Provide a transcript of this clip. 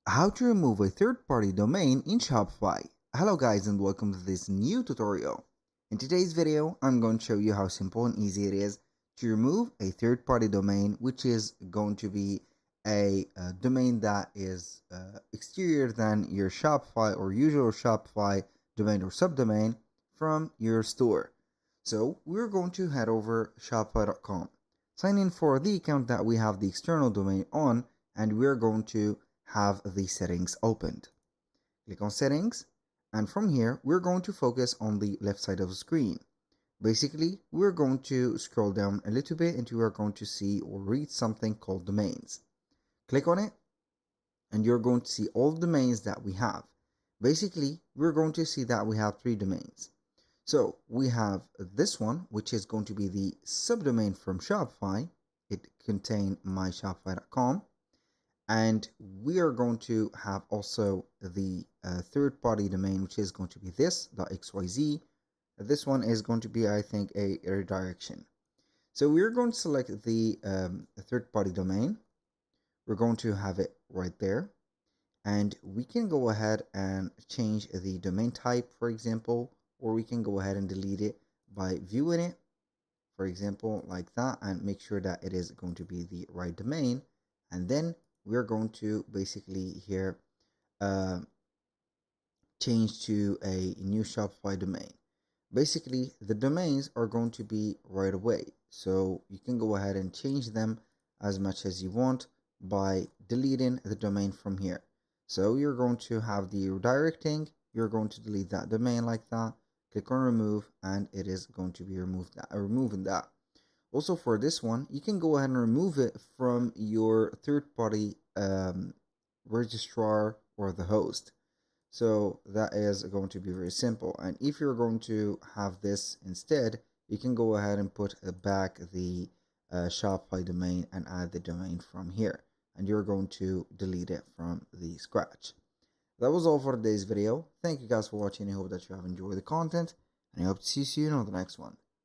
How to remove a third-party domain in Shopify. Hello guys and welcome to this new tutorial. In today's video, I'm going to show you how simple and easy it is to remove a third-party domain, which is going to be a domain that is exterior than your Shopify or usual Shopify domain or subdomain from your store. So we're going to head over shopify.com, sign in for the account that we have the external domain on, and we're going to have the settings opened. Click on settings, and from here we're going to focus on the left side of the screen. Basically, we're going to scroll down a little bit and you are going to see or read something called domains. Click on it and you're going to see all the domains that we have. Basically, we're going to see that we have 3 domains. So we have this one, which is going to be the subdomain from Shopify. It contains myshopify.com. And we are going to have also the third-party domain, which is going to be this.xyz. This one is going to be, I think, a redirection. So we're going to select the third-party domain. We're going to have it right there. And we can go ahead and change the domain type, for example, or we can go ahead and delete it by viewing it, for example, like that, and make sure that it is going to be the right domain. And then we're going to basically here change to a new Shopify domain. Basically, the domains are going to be right away, so you can go ahead and change them as much as you want by deleting the domain from here. So you're going to have the redirecting, you're going to delete that domain like that, click on remove, and it is going to be removing that. Also for this one, you can go ahead and remove it from your third-party registrar or the host. So that is going to be very simple. And if you're going to have this instead, you can go ahead and put back the Shopify domain and add the domain from here. And you're going to delete it from the scratch. That was all for today's video. Thank you guys for watching. I hope that you have enjoyed the content, and I hope to see you soon on the next one.